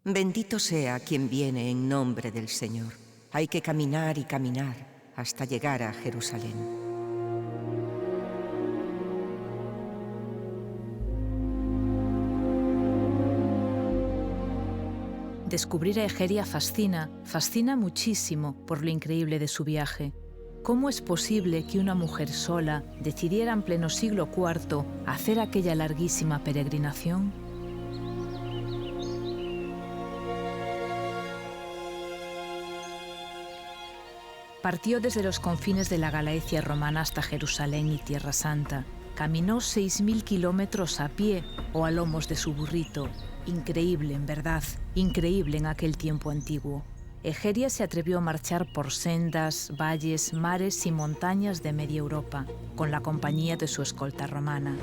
Bendito sea quien viene en nombre del Señor. Hay que caminar y caminar hasta llegar a Jerusalén. Descubrir a Egeria fascina muchísimo por lo increíble de su viaje. ¿Cómo es posible que una mujer sola decidiera en pleno siglo IV hacer aquella larguísima peregrinación? Partió desde los confines de la Galaecia romana hasta Jerusalén y Tierra Santa. Caminó 6.000 kilómetros a pie o a lomos de su burrito. Increíble, en verdad, increíble en aquel tiempo antiguo. Egeria se atrevió a marchar por sendas, valles, mares y montañas de media Europa, con la compañía de su escolta romana.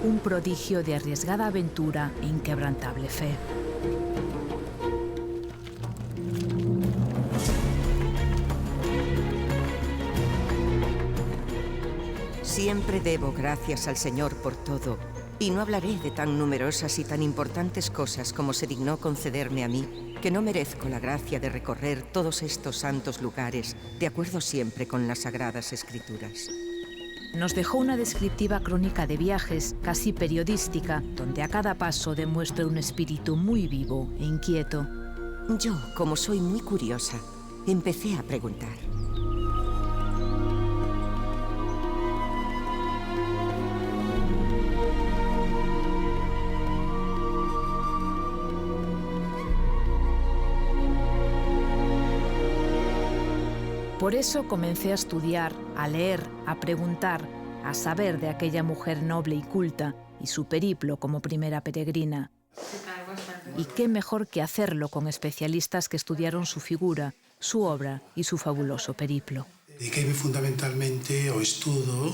Un prodigio de arriesgada aventura e inquebrantable fe. Siempre debo gracias al Señor por todo, y no hablaré de tan numerosas y tan importantes cosas como se dignó concederme a mí, que no merezco la gracia de recorrer todos estos santos lugares, de acuerdo siempre con las Sagradas Escrituras. Nos dejó una descriptiva crónica de viajes, casi periodística, donde a cada paso demuestra un espíritu muy vivo e inquieto. Yo, como soy muy curiosa, empecé a preguntar. Por eso comencé a estudiar, a leer, a preguntar, a saber de aquella mujer noble y culta y su periplo como primera peregrina. Y qué mejor que hacerlo con especialistas que estudiaron su figura, su obra y su fabuloso periplo. Dediqueime fundamentalmente ao estudo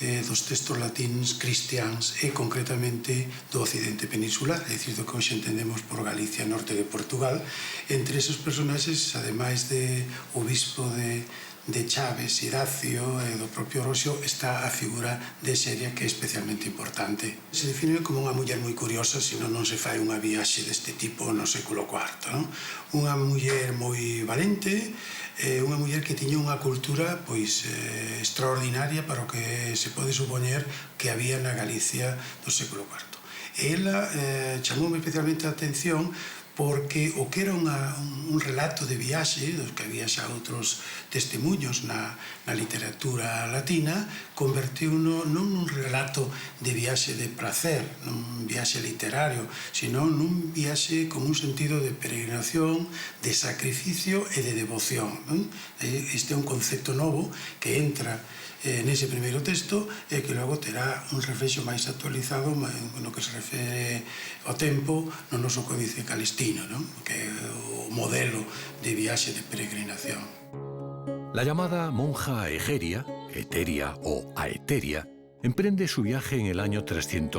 dos textos latíns cristiáns e concretamente do occidente peninsular, é dicir, do que hoxe entendemos por Galicia, norte de Portugal. Entre esos personaxes, ademais de o bispo de Chaves, Idacio e do propio Orosio, está a figura de Egeria, que é especialmente importante. Se define como unha muller moi curiosa, senón non se fai unha viaxe deste tipo no século IV, non? Unha muller moi valente, unha muller que tiña unha cultura pois extraordinaria para o que se pode supoñer que había na Galicia do século IV. E ela chamoume especialmente a atención porque o que era un relato de viaxe, dos que había xa outros testemunhos na literatura latina, convertiu-no non nun relato de viaxe de prazer, nun viaxe literario, sino nun viaxe con un sentido de peregrinación, de sacrificio e de devoción. Este é un concepto novo que entra nese primeiro texto e que logo terá un reflexo máis actualizado no que se refere ao tempo no noso Códice Calistino, ¿no? Que é o modelo de viaxe de peregrinación. La llamada monja Egeria, Eteria o Aeteria, emprende su viaje en el año 381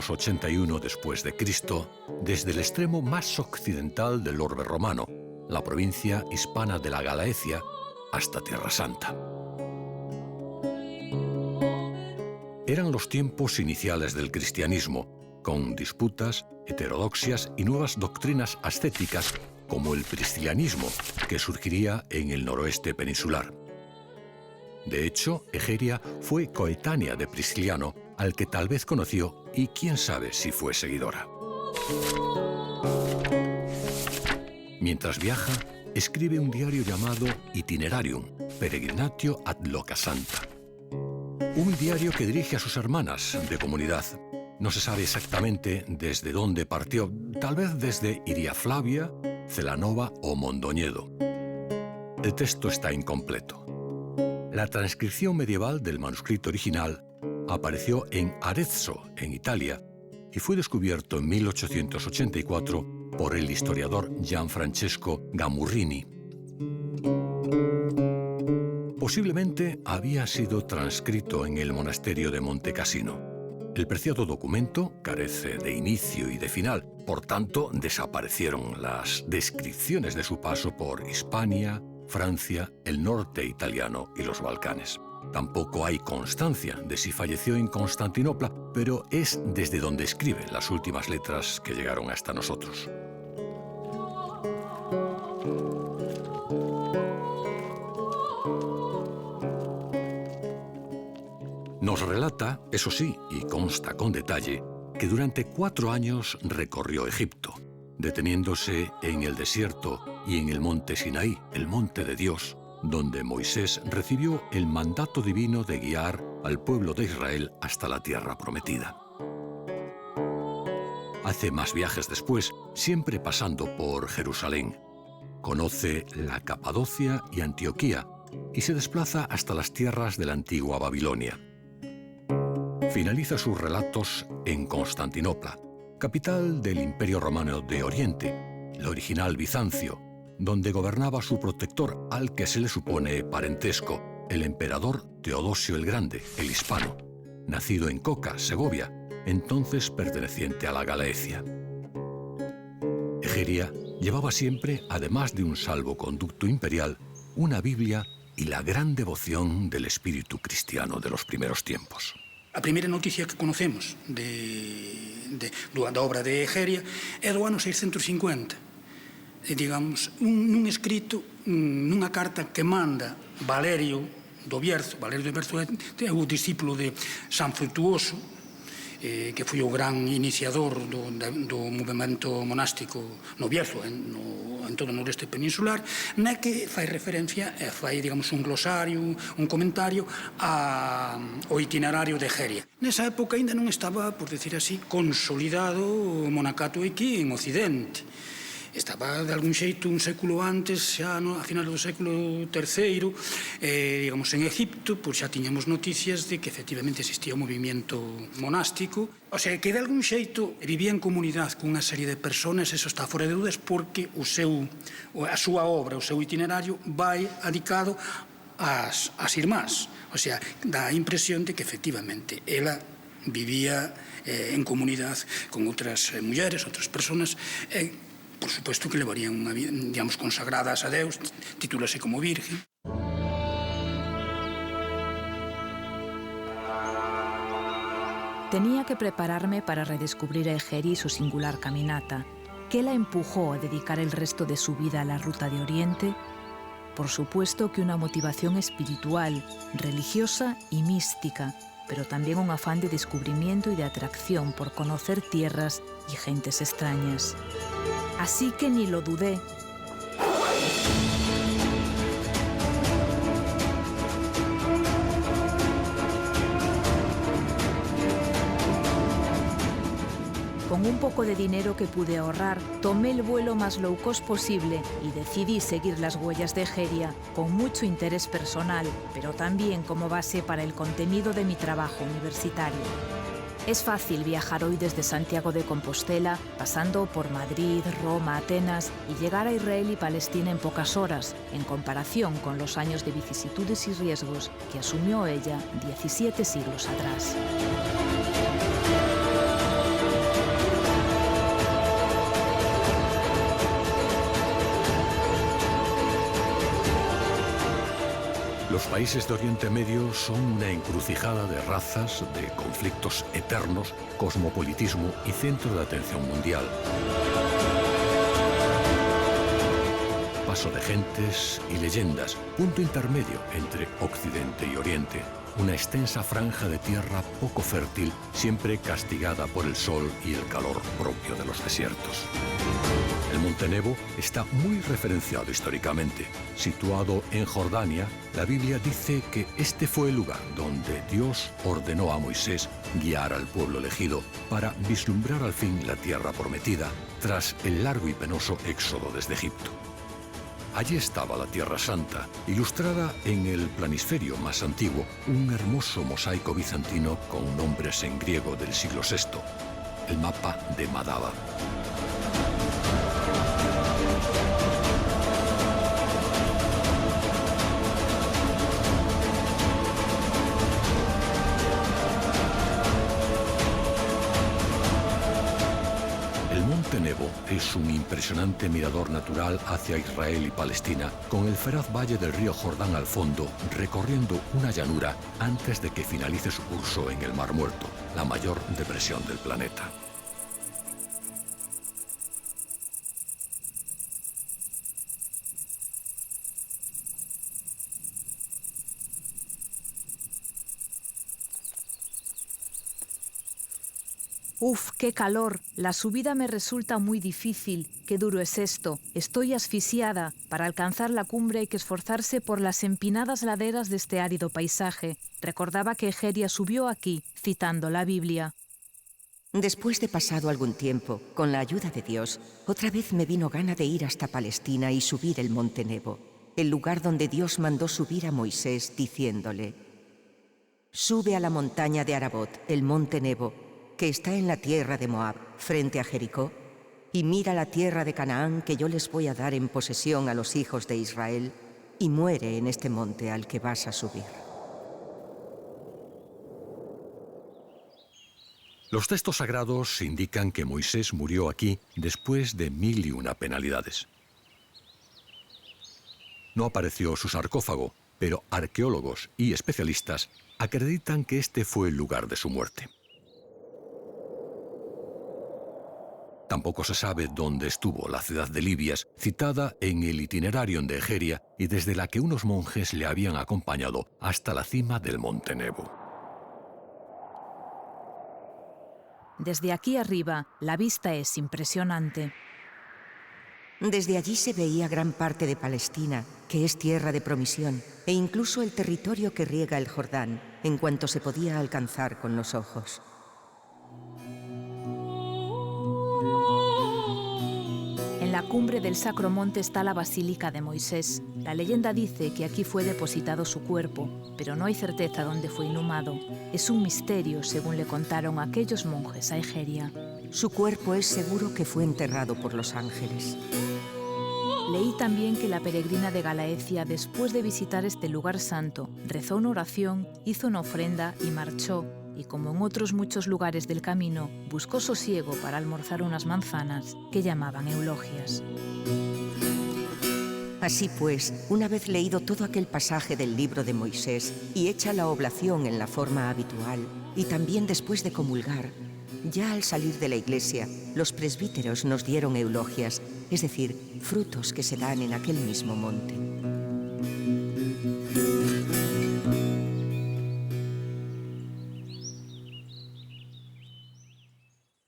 después de Cristo desde el extremo más occidental del orbe romano, la provincia hispana de la Galaecia, hasta Tierra Santa. Eran los tiempos iniciales del cristianismo, con disputas, heterodoxias y nuevas doctrinas ascéticas como el priscilianismo, que surgiría en el noroeste peninsular. De hecho, Egeria fue coetánea de Prisciliano, al que tal vez conoció y quién sabe si fue seguidora. Mientras viaja, escribe un diario llamado Itinerarium, Peregrinatio ad Loca Santa. Un diario que dirige a sus hermanas de comunidad. No se sabe exactamente desde dónde partió, tal vez desde Iria Flavia, Celanova o Mondoñedo. El texto está incompleto. La transcripción medieval del manuscrito original apareció en Arezzo, en Italia, y fue descubierto en 1884 por el historiador Gianfrancesco Gamurrini. Posiblemente había sido transcrito en el monasterio de Monte Cassino. El preciado documento carece de inicio y de final, por tanto desaparecieron las descripciones de su paso por Hispania, Francia, el norte italiano y los Balcanes. Tampoco hay constancia de si falleció en Constantinopla, pero es desde donde escribe las últimas letras que llegaron hasta nosotros. Nos relata, eso sí, y consta con detalle, que durante 4 años recorrió Egipto, deteniéndose en el desierto y en el monte Sinaí, el monte de Dios, donde Moisés recibió el mandato divino de guiar al pueblo de Israel hasta la tierra prometida. Hace más viajes después, siempre pasando por Jerusalén. Conoce la Capadocia y Antioquía y se desplaza hasta las tierras de la antigua Babilonia. Finaliza sus relatos en Constantinopla, capital del Imperio Romano de Oriente, el original Bizancio, donde gobernaba su protector al que se le supone parentesco, el emperador Teodosio el Grande, el hispano, nacido en Coca, Segovia, entonces perteneciente a la Galaecia. Egeria llevaba siempre, además de un salvoconducto imperial, una Biblia y la gran devoción del espíritu cristiano de los primeros tiempos. A primeira noticia que conocemos da obra de Egeria é do ano 650. Digamos, nun escrito, nunha carta que manda Valerio do Bierzo. Valerio do Bierzo é o discípulo de San Frutuoso, que foi o gran iniciador do movimento monástico no Bierzo, en todo o noreste peninsular, na que fai referencia e fai, digamos, un glosario, un comentario ao itinerario de Egeria. Nesa época ainda non estaba, por decir así, consolidado o monacato aquí en Occidente. Estaba, de algún xeito, un século antes, xa a final do século III, digamos, en Egipto, pois xa tiñamos noticias de que efectivamente existía un movimento monástico. O sea, que de algún xeito vivía en comunidade con unha serie de personas, eso está fora de dúdas, porque a súa obra, o seu itinerario, vai adicado ás irmás. O sea, dá a impresión de que efectivamente ela vivía en comunidade con outras mulleres, outras personas, por supuesto que levarían unha vida, digamos, consagradas a Deus, titúlase como virgen. Tenía que prepararme para redescubrir a Egeria y su singular caminata. ¿Qué la empujó a dedicar el resto de su vida a la ruta de Oriente? Por supuesto que una motivación espiritual, religiosa y mística, pero también un afán de descubrimiento y de atracción por conocer tierras y gentes extrañas. Así que ni lo dudé. Con un poco de dinero que pude ahorrar, tomé el vuelo más low cost posible y decidí seguir las huellas de Egeria con mucho interés personal, pero también como base para el contenido de mi trabajo universitario. Es fácil viajar hoy desde Santiago de Compostela, pasando por Madrid, Roma, Atenas y llegar a Israel y Palestina en pocas horas, en comparación con los años de vicisitudes y riesgos que asumió ella 17 siglos atrás. Los países de Oriente Medio son una encrucijada de razas, de conflictos eternos, cosmopolitismo y centro de atención mundial. Paso de gentes y leyendas, punto intermedio entre Occidente y Oriente. Una extensa franja de tierra poco fértil, siempre castigada por el sol y el calor propio de los desiertos. El Monte Nebo está muy referenciado históricamente. Situado en Jordania, la Biblia dice que este fue el lugar donde Dios ordenó a Moisés guiar al pueblo elegido para vislumbrar al fin la tierra prometida tras el largo y penoso éxodo desde Egipto. Allí estaba la Tierra Santa, ilustrada en el planisferio más antiguo, un hermoso mosaico bizantino con nombres en griego del siglo VI, el mapa de Madaba. El Monte Nebo Es un impresionante mirador natural hacia Israel y Palestina, con el feraz valle del río Jordán al fondo, recorriendo una llanura antes de que finalice su curso en el Mar Muerto, la mayor depresión del planeta. Uf, qué calor. La subida me resulta muy difícil. Qué duro es esto. Estoy asfixiada. Para alcanzar la cumbre hay que esforzarse por las empinadas laderas de este árido paisaje. Recordaba que Egeria subió aquí, citando la Biblia. Después de pasado algún tiempo, con la ayuda de Dios, otra vez me vino gana de ir hasta Palestina y subir el monte Nebo, el lugar donde Dios mandó subir a Moisés, diciéndole: «Sube a la montaña de Arabot, el monte Nebo, que está en la tierra de Moab, frente a Jericó, y mira la tierra de Canaán que yo les voy a dar en posesión a los hijos de Israel, y muere en este monte al que vas a subir». Los textos sagrados indican que Moisés murió aquí después de 1001 penalidades. No apareció su sarcófago, pero arqueólogos y especialistas acreditan que este fue el lugar de su muerte. Tampoco se sabe dónde estuvo la ciudad de Libias, citada en el itinerario de Egeria y desde la que unos monjes le habían acompañado hasta la cima del monte Nebo. Desde aquí arriba, la vista es impresionante. Desde allí se veía gran parte de Palestina, que es tierra de promisión, e incluso el territorio que riega el Jordán, en cuanto se podía alcanzar con los ojos. En la cumbre del Sacro Monte está la Basílica de Moisés. La leyenda dice que aquí fue depositado su cuerpo, pero no hay certeza dónde fue inhumado. Es un misterio, según le contaron aquellos monjes a Egeria. Su cuerpo es seguro que fue enterrado por los ángeles. Leí también que la peregrina de Galaecia, después de visitar este lugar santo, rezó una oración, hizo una ofrenda y marchó. Y como en otros muchos lugares del camino, buscó sosiego para almorzar unas manzanas que llamaban eulogias. Así pues, una vez leído todo aquel pasaje del libro de Moisés y hecha la oblación en la forma habitual, y también después de comulgar, ya al salir de la iglesia, los presbíteros nos dieron eulogias, es decir, frutos que se dan en aquel mismo monte.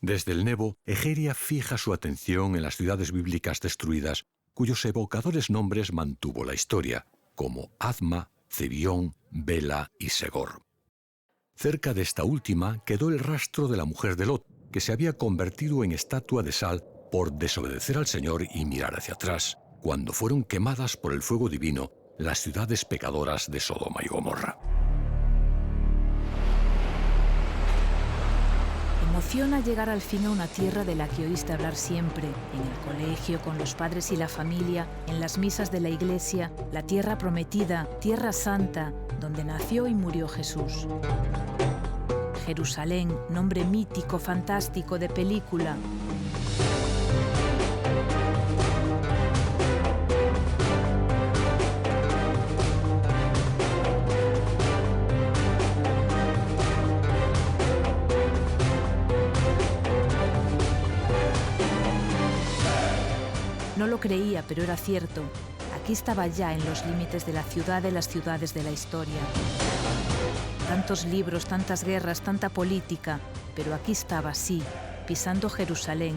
Desde el Nebo, Egeria fija su atención en las ciudades bíblicas destruidas, cuyos evocadores nombres mantuvo la historia, como Adma, Cebión, Bela y Segor. Cerca de esta última quedó el rastro de la mujer de Lot, que se había convertido en estatua de sal por desobedecer al Señor y mirar hacia atrás, cuando fueron quemadas por el fuego divino las ciudades pecadoras de Sodoma y Gomorra. Emociona llegar al fin a una tierra de la que oíste hablar siempre, en el colegio, con los padres y la familia, en las misas de la iglesia, la tierra prometida, tierra santa, donde nació y murió Jesús. Jerusalén, nombre mítico, fantástico, de película. No lo creía, pero era cierto. Aquí estaba ya en los límites de la ciudad de las ciudades de la historia. Tantos libros, tantas guerras, tanta política, pero aquí estaba, sí, pisando Jerusalén,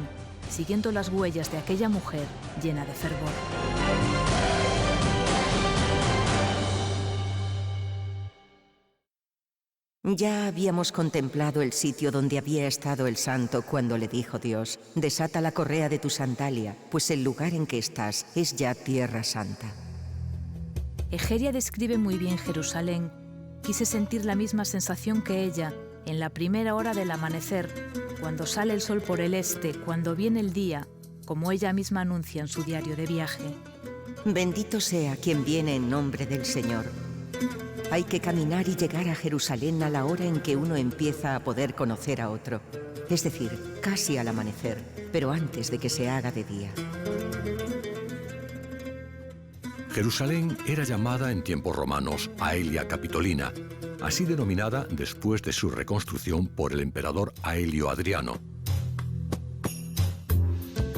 siguiendo las huellas de aquella mujer llena de fervor. Ya habíamos contemplado el sitio donde había estado el santo cuando le dijo Dios: «Desata la correa de tu sandalia, pues el lugar en que estás es ya tierra santa». Egeria describe muy bien Jerusalén. Quise sentir la misma sensación que ella, en la primera hora del amanecer, cuando sale el sol por el este, cuando viene el día, como ella misma anuncia en su diario de viaje. Bendito sea quien viene en nombre del Señor. Hay que caminar y llegar a Jerusalén a la hora en que uno empieza a poder conocer a otro. Es decir, casi al amanecer, pero antes de que se haga de día. Jerusalén era llamada en tiempos romanos Aelia Capitolina, así denominada después de su reconstrucción por el emperador Aelio Adriano.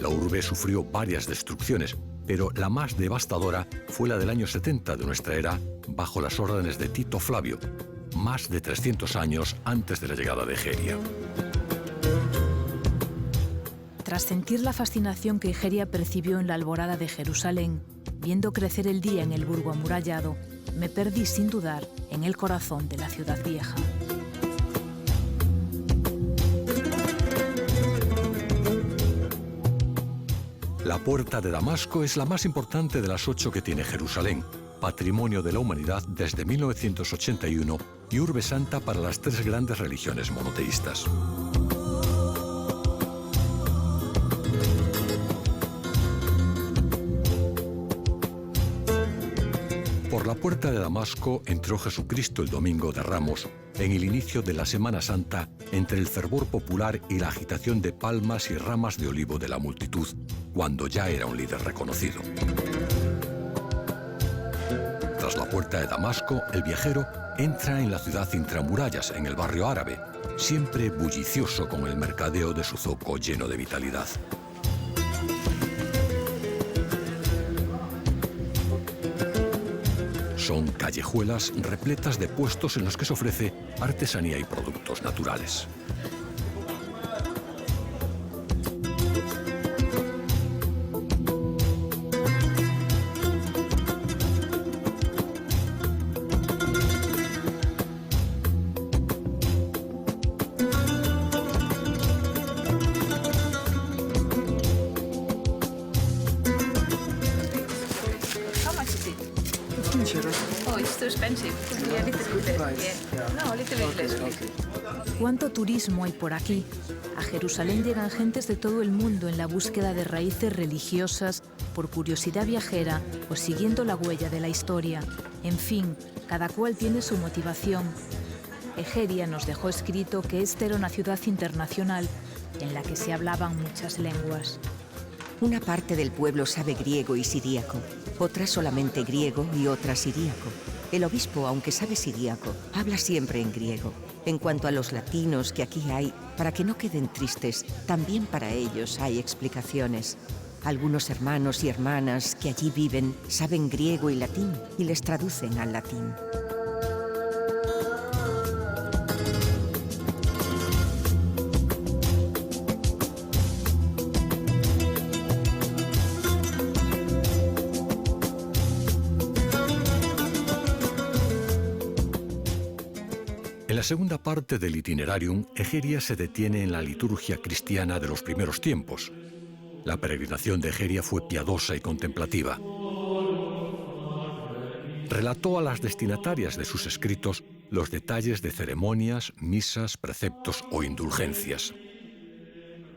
La urbe sufrió varias destrucciones, pero la más devastadora fue la del año 70 de nuestra era, bajo las órdenes de Tito Flavio, más de 300 años antes de la llegada de Egeria. Tras sentir la fascinación que Egeria percibió en la alborada de Jerusalén, viendo crecer el día en el burgo amurallado, me perdí sin dudar en el corazón de la ciudad vieja. La Puerta de Damasco es la más importante de las 8 que tiene Jerusalén, patrimonio de la humanidad desde 1981 y urbe santa para las 3 grandes religiones monoteístas. Por la Puerta de Damasco entró Jesucristo el Domingo de Ramos, en el inicio de la Semana Santa, entre el fervor popular y la agitación de palmas y ramas de olivo de la multitud, cuando ya era un líder reconocido. Tras la Puerta de Damasco, el viajero entra en la ciudad intramurallas, en el barrio árabe, siempre bullicioso con el mercadeo de su zoco lleno de vitalidad. Son callejuelas repletas de puestos en los que se ofrece artesanía y productos naturales. ¿Cuánto turismo hay por aquí? A Jerusalén llegan gentes de todo el mundo en la búsqueda de raíces religiosas, por curiosidad viajera o siguiendo la huella de la historia. En fin, cada cual tiene su motivación. Egeria nos dejó escrito que esta era una ciudad internacional en la que se hablaban muchas lenguas. Una parte del pueblo sabe griego y siríaco, otra solamente griego y otra siríaco. El obispo, aunque sabe siríaco, habla siempre en griego. En cuanto a los latinos que aquí hay, para que no queden tristes, también para ellos hay explicaciones. Algunos hermanos y hermanas que allí viven saben griego y latín y les traducen al latín. En la segunda parte del Itinerarium, Egeria se detiene en la liturgia cristiana de los primeros tiempos. La peregrinación de Egeria fue piadosa y contemplativa. Relató a las destinatarias de sus escritos los detalles de ceremonias, misas, preceptos o indulgencias.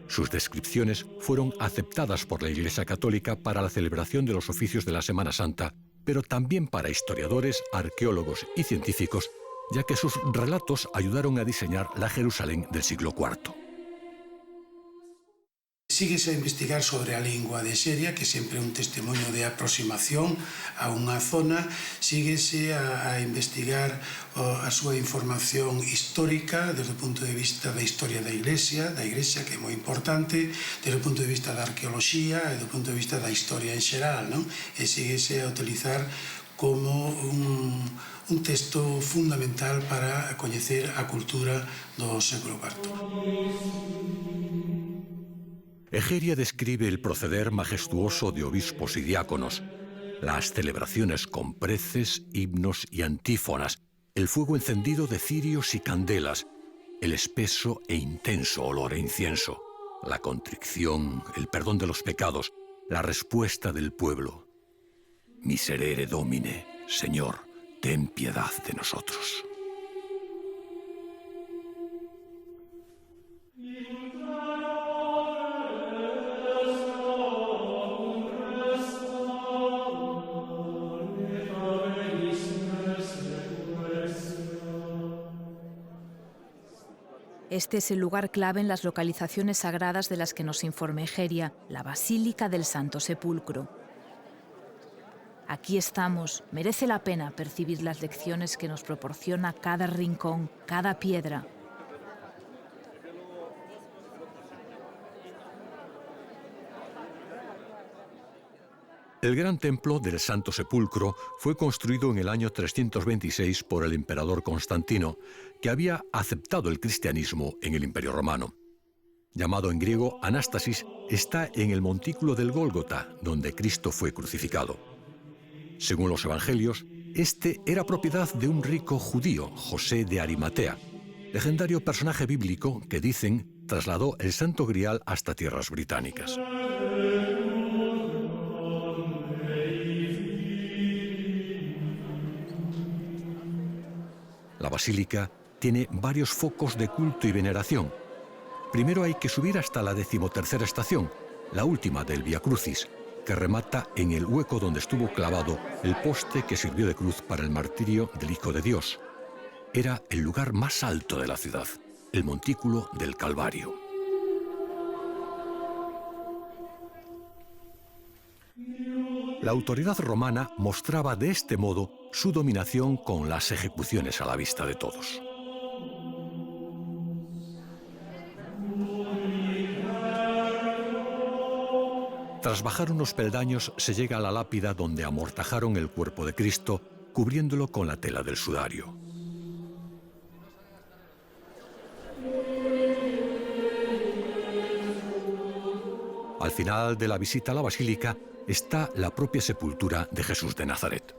Sus descripciones fueron aceptadas por la Iglesia Católica para la celebración de los oficios de la Semana Santa, pero también para historiadores, arqueólogos y científicos, ya que sus relatos ayudaron a diseñar la Jerusalén del siglo IV. Síguese a investigar sobre a lingua de Egeria, que sempre é un testemunho de aproximación a unha zona. Síguese a investigar a súa información histórica desde o punto de vista da historia da Iglesia, que é moi importante, desde o punto de vista da arqueoloxía e do punto de vista da historia en xeral, non? E síguese a utilizar como un texto fundamental para coñecer a cultura do século IV. Egeria describe el proceder majestuoso de obispos y diáconos, las celebraciones con preces, himnos y antífonas, el fuego encendido de cirios y candelas, el espeso e intenso olor a incienso, la contrición, el perdón de los pecados, la respuesta del pueblo. Miserere Domine, Señor, ten piedad de nosotros. Este es el lugar clave en las localizaciones sagradas de las que nos informa Egeria, la Basílica del Santo Sepulcro. Aquí estamos. Merece la pena percibir las lecciones que nos proporciona cada rincón, cada piedra. El gran templo del Santo Sepulcro fue construido en el año 326 por el emperador Constantino, que había aceptado el cristianismo en el Imperio Romano. Llamado en griego Anástasis, está en el montículo del Gólgota, donde Cristo fue crucificado. Según los evangelios, este era propiedad de un rico judío, José de Arimatea, legendario personaje bíblico que, dicen, trasladó el Santo Grial hasta tierras británicas. La basílica tiene varios focos de culto y veneración. Primero hay que subir hasta la 13ª estación, la última del Vía Crucis, que remata en el hueco donde estuvo clavado el poste que sirvió de cruz para el martirio del Hijo de Dios. Era el lugar más alto de la ciudad, el montículo del Calvario. La autoridad romana mostraba de este modo su dominación con las ejecuciones a la vista de todos. Tras bajar unos peldaños se llega a la lápida donde amortajaron el cuerpo de Cristo, cubriéndolo con la tela del sudario. Al final de la visita a la basílica está la propia sepultura de Jesús de Nazaret.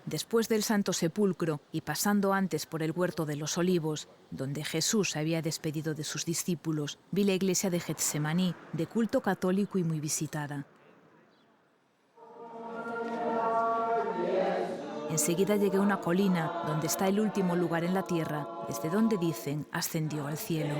Después del Santo Sepulcro y pasando antes por el Huerto de los Olivos, donde Jesús se había despedido de sus discípulos, vi la iglesia de Getsemaní, de culto católico y muy visitada. Enseguida llegué a una colina donde está el último lugar en la tierra, desde donde dicen ascendió al cielo.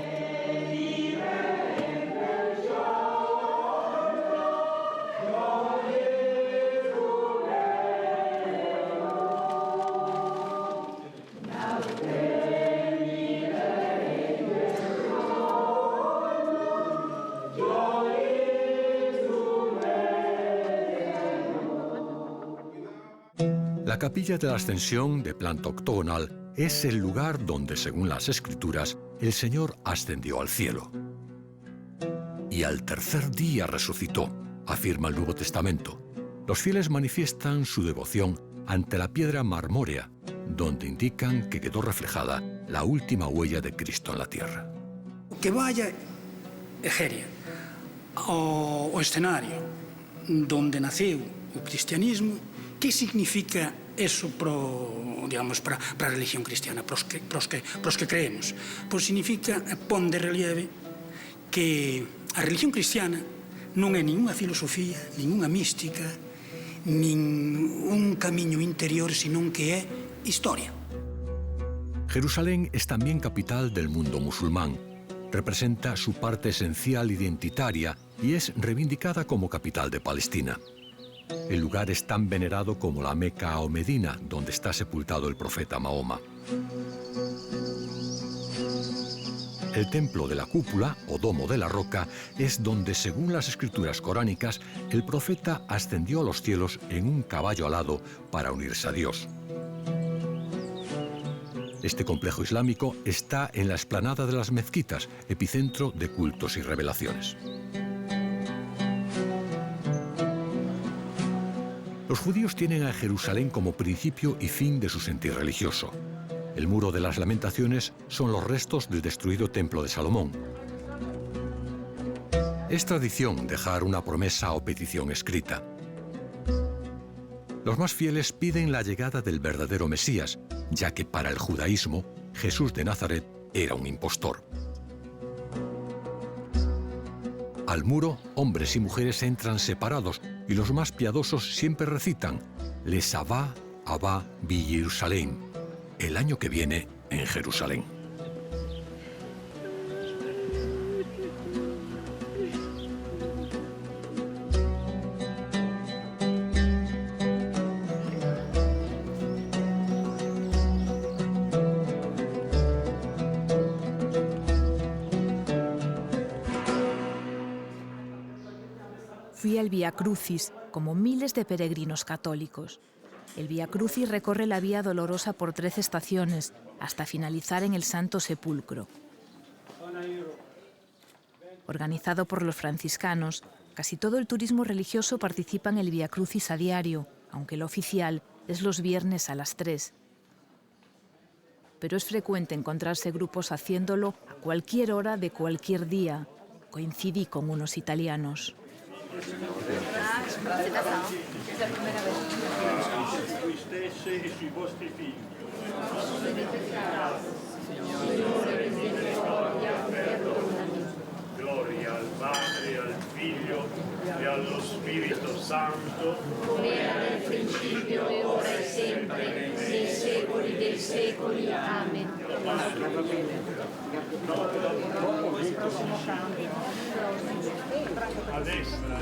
La capilla de la Ascensión, de planta octogonal, es el lugar donde, según las Escrituras, el Señor ascendió al cielo. Y al tercer día resucitó, afirma el Nuevo Testamento. Los fieles manifiestan su devoción ante la piedra marmórea, donde indican que quedó reflejada la última huella de Cristo en la tierra. Que vaya Egeria ao escenario donde naceu o cristianismo, que significa eso para a religión cristiana, para os que creemos? Pois significa, pon de relieve que a religión cristiana non é ninguna filosofía, ninguna mística, nin un camiño interior, senón que é historia. Jerusalén es también capital del mundo musulmán. Representa su parte esencial identitaria y es reivindicada como capital de Palestina. El lugar es tan venerado como la Meca o Medina, donde está sepultado el profeta Mahoma. El templo de la cúpula, o domo de la roca, es donde, según las escrituras coránicas, el profeta ascendió a los cielos en un caballo alado para unirse a Dios. Este complejo islámico está en la explanada de las mezquitas, epicentro de cultos y revelaciones. Los judíos tienen a Jerusalén como principio y fin de su sentir religioso. El Muro de las Lamentaciones son los restos del destruido Templo de Salomón. Es tradición dejar una promesa o petición escrita. Los más fieles piden la llegada del verdadero Mesías, ya que para el judaísmo, Jesús de Nazaret era un impostor. Al muro, hombres y mujeres entran separados y los más piadosos siempre recitan Les Abba, Abba, Bi Jerusalem, el año que viene en Jerusalén. Fui al Vía Crucis, como miles de peregrinos católicos. El Vía Crucis recorre la Vía Dolorosa por 13 estaciones, hasta finalizar en el Santo Sepulcro. Organizado por los franciscanos, casi todo el turismo religioso participa en el Vía Crucis a diario, aunque el oficial es los viernes a las 3. Pero es frecuente encontrarse grupos haciéndolo a cualquier hora de cualquier día. Coincidí con unos italianos. Gloria al Padre, al Figlio e allo Spirito Santo, come era nel principio e ora e sempre, nei secoli dei secoli. Amen. A destra,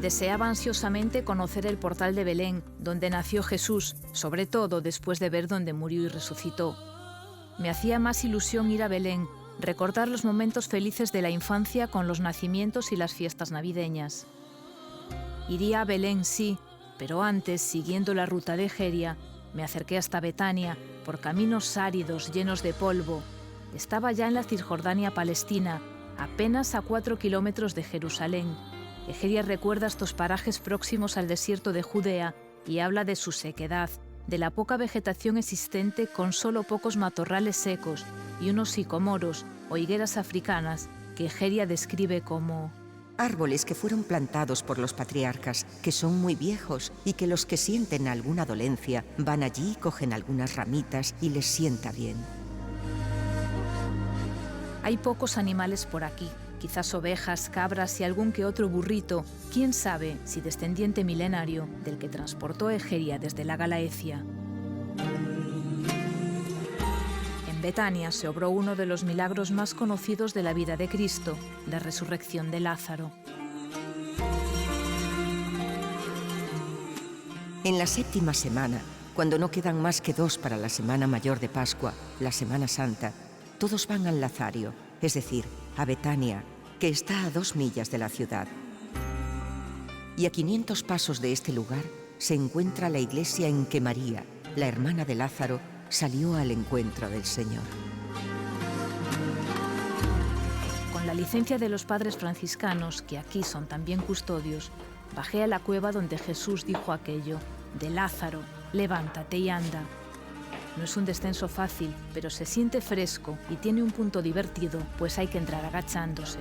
Deseaba ansiosamente conocer el portal de Belén, donde nació Jesús, sobre todo después de ver dónde murió y resucitó. Me hacía más ilusión ir a Belén, recordar los momentos felices de la infancia con los nacimientos y las fiestas navideñas. Iría a Belén, sí, pero antes, siguiendo la ruta de Egeria, me acerqué hasta Betania, por caminos áridos llenos de polvo. Estaba ya en la Cisjordania palestina, apenas a 4 kilómetros de Jerusalén. Egeria recuerda estos parajes próximos al desierto de Judea y habla de su sequedad, de la poca vegetación existente con solo pocos matorrales secos y unos sicomoros o higueras africanas que Egeria describe como árboles que fueron plantados por los patriarcas, que son muy viejos y que los que sienten alguna dolencia van allí, cogen algunas ramitas y les sienta bien. Hay pocos animales por aquí, quizás ovejas, cabras y algún que otro burrito, quién sabe si descendiente milenario del que transportó Egeria desde la Galaecia. En Betania se obró uno de los milagros más conocidos de la vida de Cristo, la resurrección de Lázaro. En la 7ª semana, cuando no quedan más que 2 para la Semana Mayor de Pascua, la Semana Santa, todos van al Lazario, es decir, a Betania, que está a 2 millas de la ciudad. Y a 500 pasos de este lugar se encuentra la iglesia en que María, la hermana de Lázaro, salió al encuentro del Señor. Con la licencia de los padres franciscanos, que aquí son también custodios, bajé a la cueva donde Jesús dijo aquello de Lázaro, levántate y anda. No es un descenso fácil, pero se siente fresco y tiene un punto divertido, pues hay que entrar agachándose.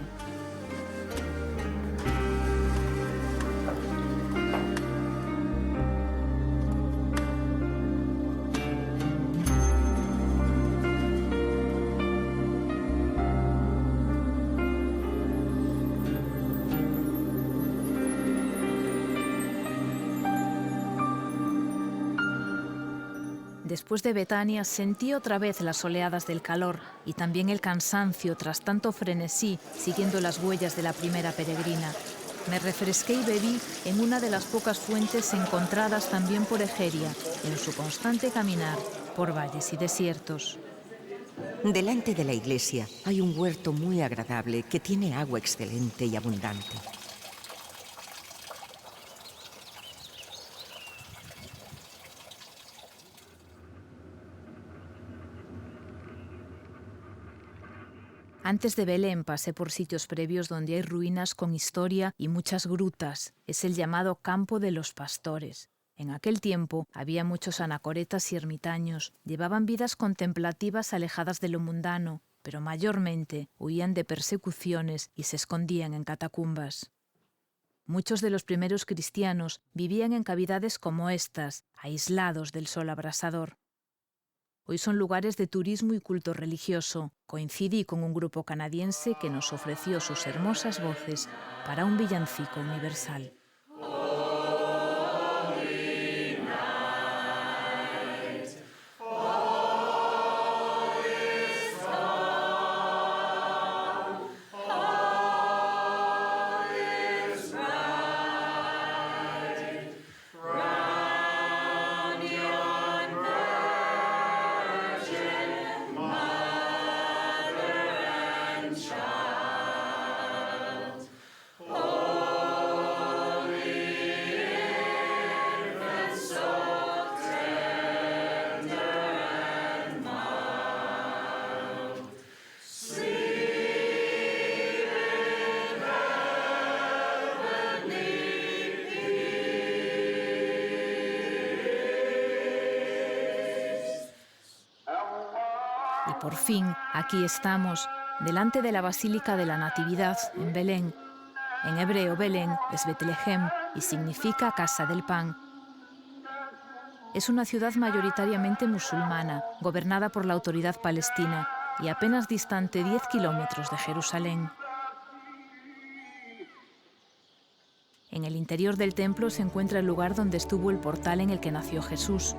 Después de Betania sentí otra vez las oleadas del calor y también el cansancio tras tanto frenesí siguiendo las huellas de la primera peregrina. Me refresqué y bebí en una de las pocas fuentes encontradas también por Egeria en su constante caminar por valles y desiertos. Delante de la iglesia hay un huerto muy agradable que tiene agua excelente y abundante. Antes de Belén pasé por sitios previos donde hay ruinas con historia y muchas grutas. Es el llamado Campo de los Pastores. En aquel tiempo había muchos anacoretas y ermitaños. Llevaban vidas contemplativas alejadas de lo mundano, pero mayormente huían de persecuciones y se escondían en catacumbas. Muchos de los primeros cristianos vivían en cavidades como estas, aislados del sol abrasador. Hoy son lugares de turismo y culto religioso. Coincidí con un grupo canadiense que nos ofreció sus hermosas voces para un villancico universal. Y por fin, aquí estamos, delante de la Basílica de la Natividad, en Belén. En hebreo, Belén es Betlehem y significa Casa del Pan. Es una ciudad mayoritariamente musulmana, gobernada por la autoridad palestina y apenas distante 10 kilómetros de Jerusalén. En el interior del templo se encuentra el lugar donde estuvo el portal en el que nació Jesús.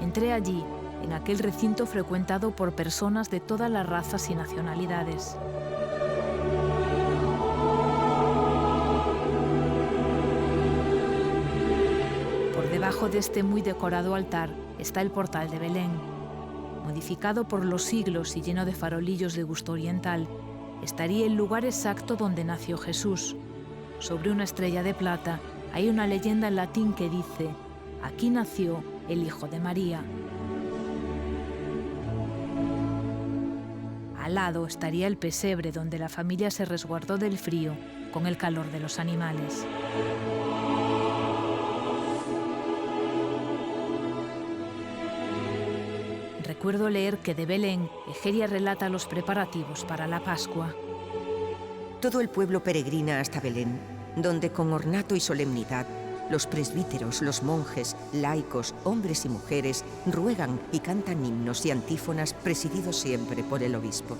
Entré allí, en aquel recinto frecuentado por personas de todas las razas y nacionalidades. Por debajo de este muy decorado altar está el portal de Belén. Modificado por los siglos y lleno de farolillos de gusto oriental, estaría el lugar exacto donde nació Jesús. Sobre una estrella de plata hay una leyenda en latín que dice: «Aquí nació el Hijo de María». Al lado estaría el pesebre donde la familia se resguardó del frío con el calor de los animales. Recuerdo leer que de Belén, Egeria relata los preparativos para la Pascua. Todo el pueblo peregrina hasta Belén, donde con ornato y solemnidad los presbíteros, los monjes, laicos, hombres y mujeres ruegan y cantan himnos y antífonas presididos siempre por el obispo.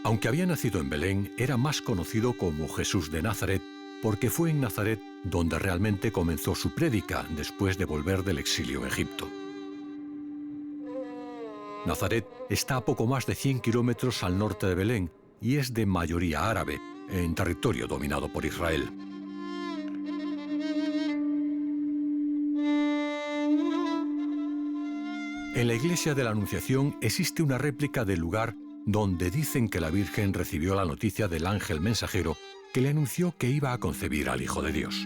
Aunque había nacido en Belén, era más conocido como Jesús de Nazaret, porque fue en Nazaret donde realmente comenzó su prédica después de volver del exilio en Egipto. Nazaret está a poco más de 100 kilómetros al norte de Belén y es de mayoría árabe, en territorio dominado por Israel. En la iglesia de la Anunciación existe una réplica del lugar donde dicen que la Virgen recibió la noticia del ángel mensajero que le anunció que iba a concebir al Hijo de Dios.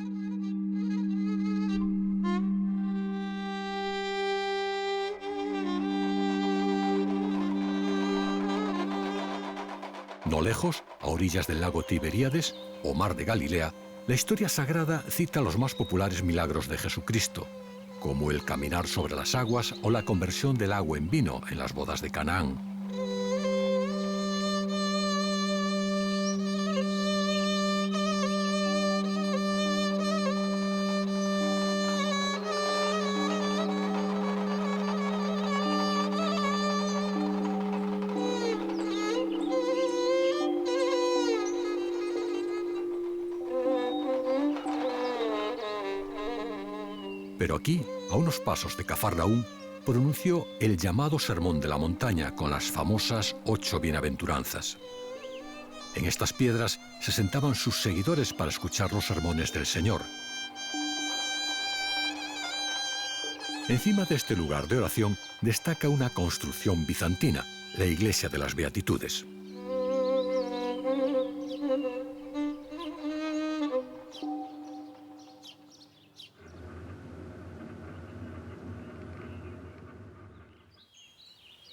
No lejos, a orillas del lago Tiberíades o mar de Galilea, la historia sagrada cita los más populares milagros de Jesucristo, como el caminar sobre las aguas o la conversión del agua en vino en las bodas de Canaán. Pero aquí, a unos pasos de Cafarnaúm, pronunció el llamado Sermón de la Montaña con las famosas 8 bienaventuranzas. En estas piedras se sentaban sus seguidores para escuchar los sermones del Señor. Encima de este lugar de oración destaca una construcción bizantina, la Iglesia de las Beatitudes.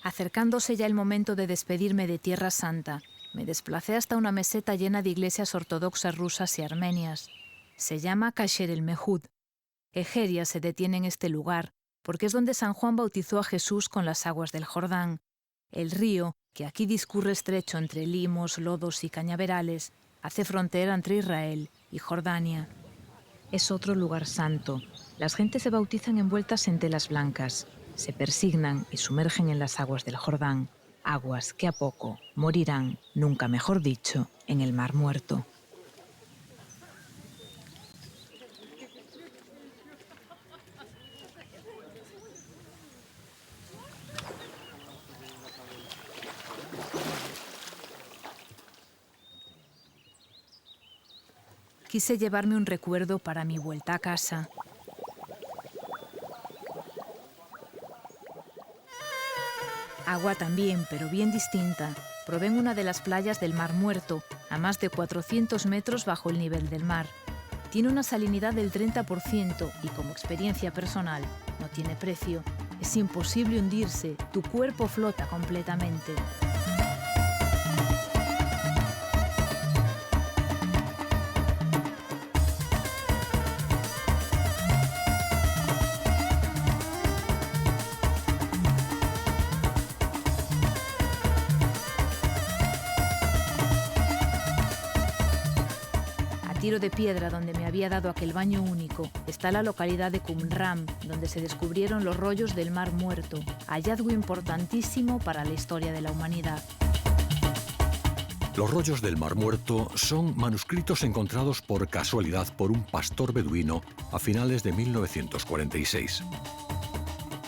Acercándose ya el momento de despedirme de Tierra Santa, me desplacé hasta una meseta llena de iglesias ortodoxas rusas y armenias. Se llama Kasher el Mehud. Egeria se detiene en este lugar, porque es donde San Juan bautizó a Jesús con las aguas del Jordán. El río, que aquí discurre estrecho entre limos, lodos y cañaverales, hace frontera entre Israel y Jordania. Es otro lugar santo. Las gentes se bautizan envueltas en telas blancas, se persignan y sumergen en las aguas del Jordán, aguas que a poco morirán, nunca mejor dicho, en el Mar Muerto. Quise llevarme un recuerdo para mi vuelta a casa. Agua también, pero bien distinta. Probé en una de las playas del Mar Muerto, a más de 400 metros bajo el nivel del mar. Tiene una salinidad del 30% y como experiencia personal no tiene precio. Es imposible hundirse, tu cuerpo flota completamente. Tiro de piedra donde me había dado aquel baño único está la localidad de Qumran, donde se descubrieron los rollos del Mar Muerto, hallazgo importantísimo para la historia de la humanidad. Los rollos del Mar Muerto son manuscritos encontrados por casualidad por un pastor beduino a finales de 1946.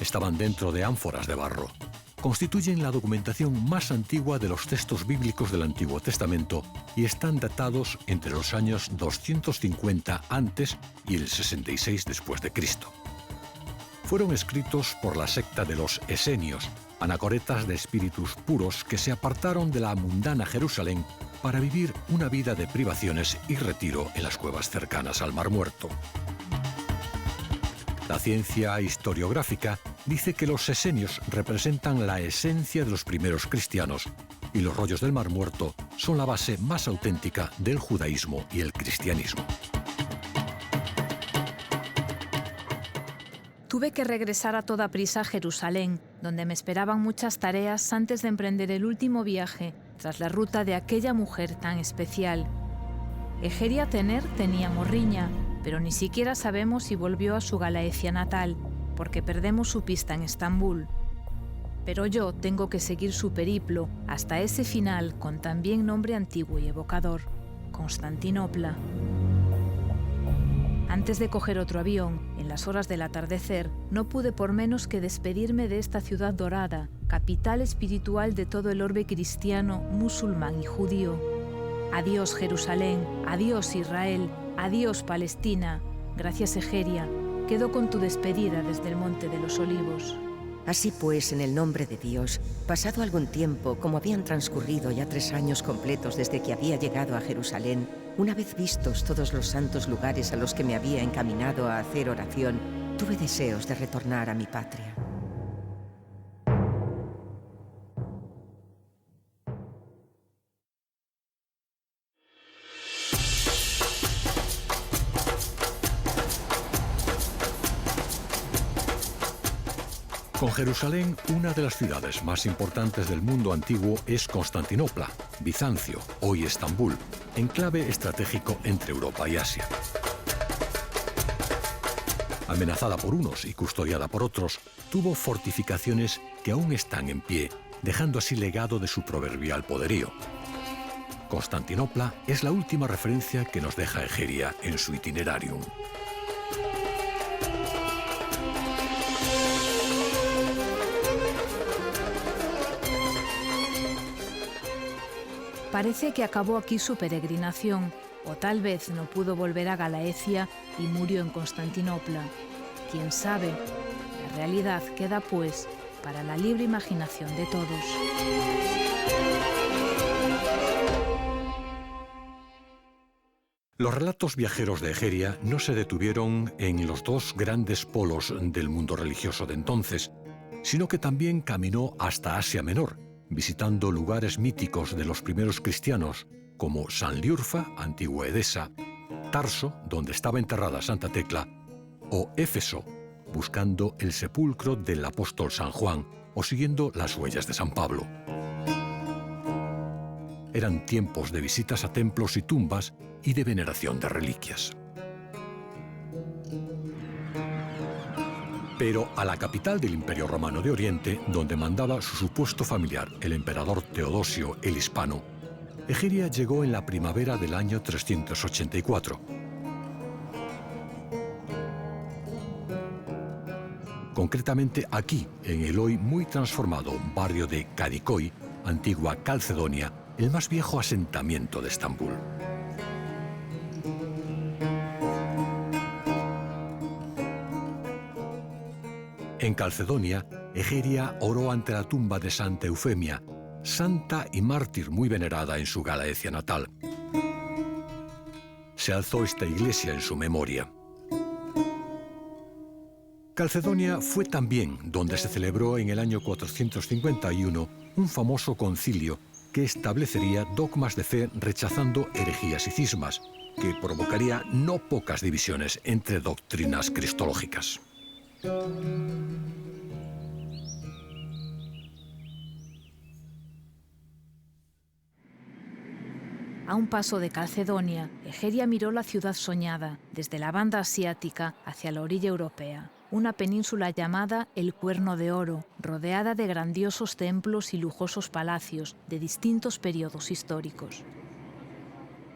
Estaban dentro de ánforas de barro. Constituyen la documentación más antigua de los textos bíblicos del Antiguo Testamento y están datados entre los años 250 antes y el 66 después de Cristo. Fueron escritos por la secta de los esenios, anacoretas de espíritus puros que se apartaron de la mundana Jerusalén para vivir una vida de privaciones y retiro en las cuevas cercanas al Mar Muerto. La ciencia historiográfica dice que los esenios representan la esencia de los primeros cristianos y los rollos del Mar Muerto son la base más auténtica del judaísmo y el cristianismo. Tuve que regresar a toda prisa a Jerusalén, donde me esperaban muchas tareas antes de emprender el último viaje tras la ruta de aquella mujer tan especial. Egeria Tener tenía morriña, pero ni siquiera sabemos si volvió a su Galaecia natal, porque perdemos su pista en Estambul. Pero yo tengo que seguir su periplo hasta ese final con también nombre antiguo y evocador, Constantinopla. Antes de coger otro avión, en las horas del atardecer, no pude por menos que despedirme de esta ciudad dorada, capital espiritual de todo el orbe cristiano, musulmán y judío. Adiós Jerusalén, adiós Israel, adiós Palestina. Gracias Egeria, quedo con tu despedida desde el Monte de los Olivos. Así pues, en el nombre de Dios, pasado algún tiempo, como habían transcurrido ya 3 años completos desde que había llegado a Jerusalén, una vez vistos todos los santos lugares a los que me había encaminado a hacer oración, tuve deseos de retornar a mi patria. Con Jerusalén, una de las ciudades más importantes del mundo antiguo es Constantinopla, Bizancio, hoy Estambul, enclave estratégico entre Europa y Asia. Amenazada por unos y custodiada por otros, tuvo fortificaciones que aún están en pie, dejando así legado de su proverbial poderío. Constantinopla es la última referencia que nos deja Egeria en su Itinerarium. Parece que acabó aquí su peregrinación, o tal vez no pudo volver a Galaecia y murió en Constantinopla. ¿Quién sabe? La realidad queda, pues, para la libre imaginación de todos. Los relatos viajeros de Egeria no se detuvieron en los 2 grandes polos del mundo religioso de entonces, sino que también caminó hasta Asia Menor, visitando lugares míticos de los primeros cristianos, como Sanliurfa, antigua Edesa, Tarso, donde estaba enterrada Santa Tecla, o Éfeso, buscando el sepulcro del apóstol San Juan o siguiendo las huellas de San Pablo. Eran tiempos de visitas a templos y tumbas y de veneración de reliquias. Pero a la capital del Imperio Romano de Oriente, donde mandaba su supuesto familiar, el emperador Teodosio el Hispano, Egeria llegó en la primavera del año 384. Concretamente aquí, en el hoy muy transformado barrio de Kadikoy, antigua Calcedonia, el más viejo asentamiento de Estambul. En Calcedonia, Egeria oró ante la tumba de Santa Eufemia, santa y mártir muy venerada en su Galaecia natal. Se alzó esta iglesia en su memoria. Calcedonia fue también donde se celebró en el año 451 un famoso concilio que establecería dogmas de fe rechazando herejías y cismas, que provocaría no pocas divisiones entre doctrinas cristológicas. A un paso de Calcedonia, Egeria miró la ciudad soñada, desde la banda asiática hacia la orilla europea, una península llamada el Cuerno de Oro, rodeada de grandiosos templos y lujosos palacios de distintos periodos históricos.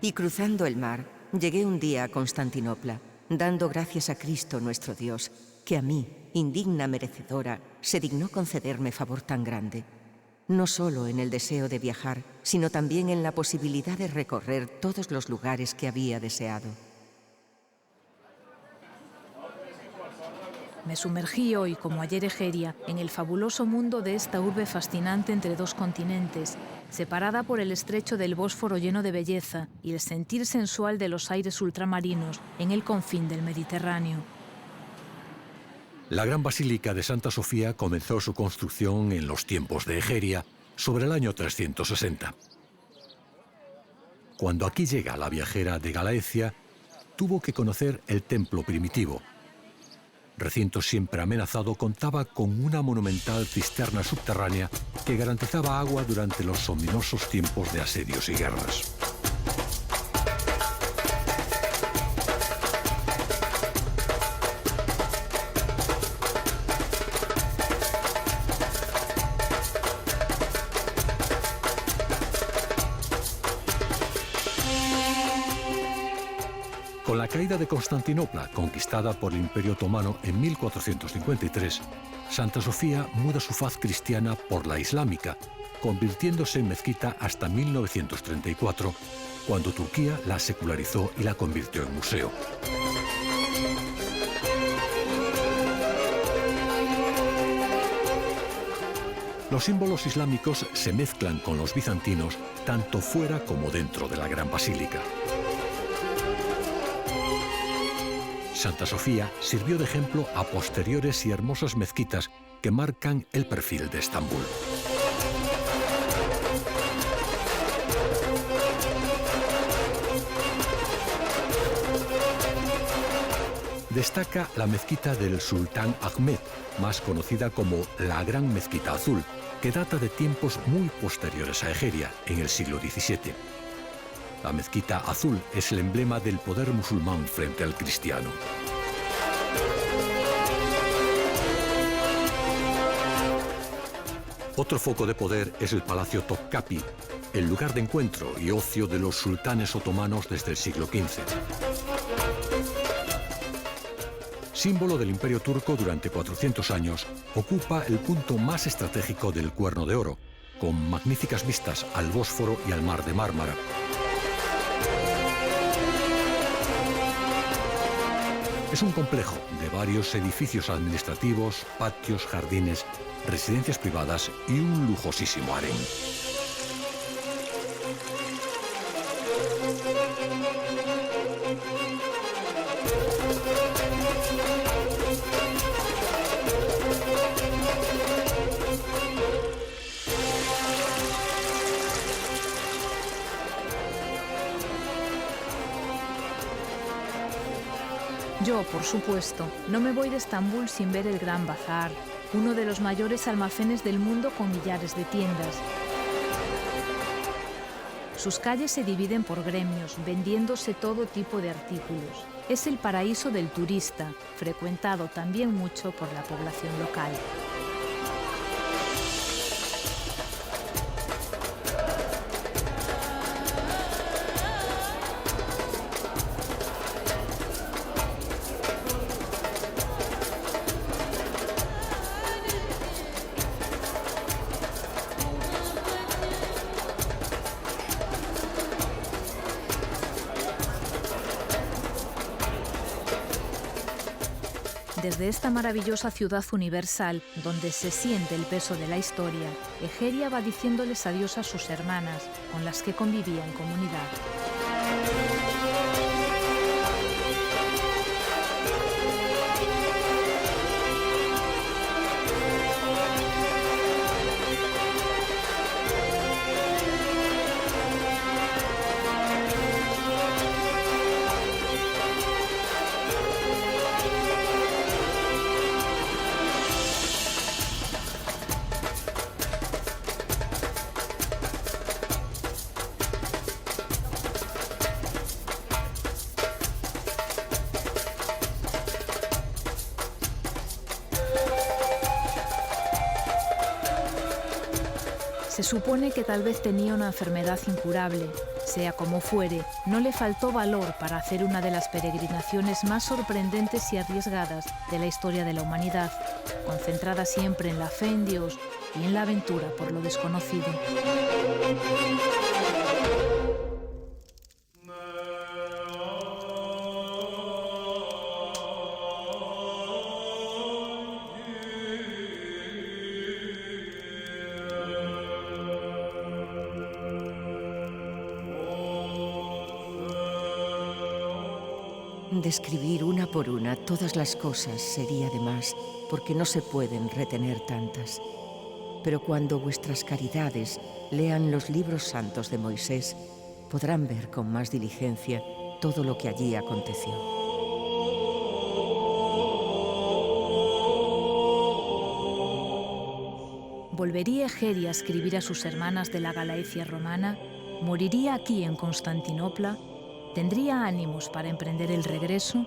Y cruzando el mar, llegué un día a Constantinopla, dando gracias a Cristo nuestro Dios, que a mí, indigna merecedora, se dignó concederme favor tan grande. No solo en el deseo de viajar, sino también en la posibilidad de recorrer todos los lugares que había deseado. Me sumergí hoy, como ayer Egeria, en el fabuloso mundo de esta urbe fascinante entre dos continentes, separada por el estrecho del Bósforo lleno de belleza y el sentir sensual de los aires ultramarinos en el confín del Mediterráneo. La gran basílica de Santa Sofía comenzó su construcción en los tiempos de Egeria, sobre el año 360. Cuando aquí llega la viajera de Galaecia, tuvo que conocer el templo primitivo. Recinto siempre amenazado, contaba con una monumental cisterna subterránea que garantizaba agua durante los ominosos tiempos de asedios y guerras. Con la caída de Constantinopla, conquistada por el Imperio Otomano en 1453, Santa Sofía muda su faz cristiana por la islámica, convirtiéndose en mezquita hasta 1934, cuando Turquía la secularizó y la convirtió en museo. Los símbolos islámicos se mezclan con los bizantinos tanto fuera como dentro de la gran basílica. Santa Sofía sirvió de ejemplo a posteriores y hermosas mezquitas que marcan el perfil de Estambul. Destaca la mezquita del Sultán Ahmed, más conocida como la Gran Mezquita Azul, que data de tiempos muy posteriores a Egeria, en el siglo XVII. La mezquita azul es el emblema del poder musulmán frente al cristiano. Otro foco de poder es el Palacio Topkapi, el lugar de encuentro y ocio de los sultanes otomanos desde el siglo XV. Símbolo del Imperio Turco durante 400 años, ocupa el punto más estratégico del Cuerno de Oro, con magníficas vistas al Bósforo y al Mar de Mármara. Es un complejo de varios edificios administrativos, patios, jardines, residencias privadas y un lujosísimo harén. Yo, por supuesto, no me voy de Estambul sin ver el Gran Bazar, uno de los mayores almacenes del mundo con millares de tiendas. Sus calles se dividen por gremios, vendiéndose todo tipo de artículos. Es el paraíso del turista, frecuentado también mucho por la población local. Desde esta maravillosa ciudad universal, donde se siente el peso de la historia, Egeria va diciéndoles adiós a sus hermanas, con las que convivía en comunidad. Se supone que tal vez tenía una enfermedad incurable. Sea como fuere, no le faltó valor para hacer una de las peregrinaciones más sorprendentes y arriesgadas de la historia de la humanidad, concentrada siempre en la fe en Dios y en la aventura por lo desconocido. Describir una por una todas las cosas sería de más, porque no se pueden retener tantas. Pero cuando vuestras caridades lean los libros santos de Moisés, podrán ver con más diligencia todo lo que allí aconteció. ¿Volvería Egeria a escribir a sus hermanas de la Galaecia romana? ¿Moriría aquí en Constantinopla? ¿Tendría ánimos para emprender el regreso?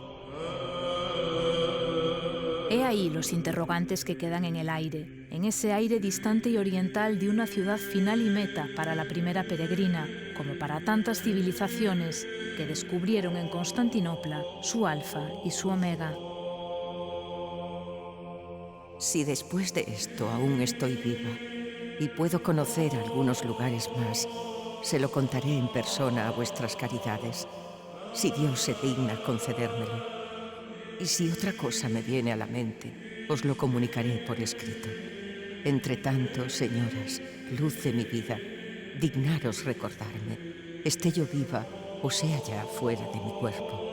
He ahí los interrogantes que quedan en el aire, en ese aire distante y oriental de una ciudad final y meta para la primera peregrina, como para tantas civilizaciones que descubrieron en Constantinopla su alfa y su omega. Si después de esto aún estoy viva y puedo conocer algunos lugares más, se lo contaré en persona a vuestras caridades, si Dios se digna concedérmelo. Y si otra cosa me viene a la mente, os lo comunicaré por escrito. Entre tanto, señoras, luz de mi vida, dignaros recordarme, esté yo viva o sea ya fuera de mi cuerpo.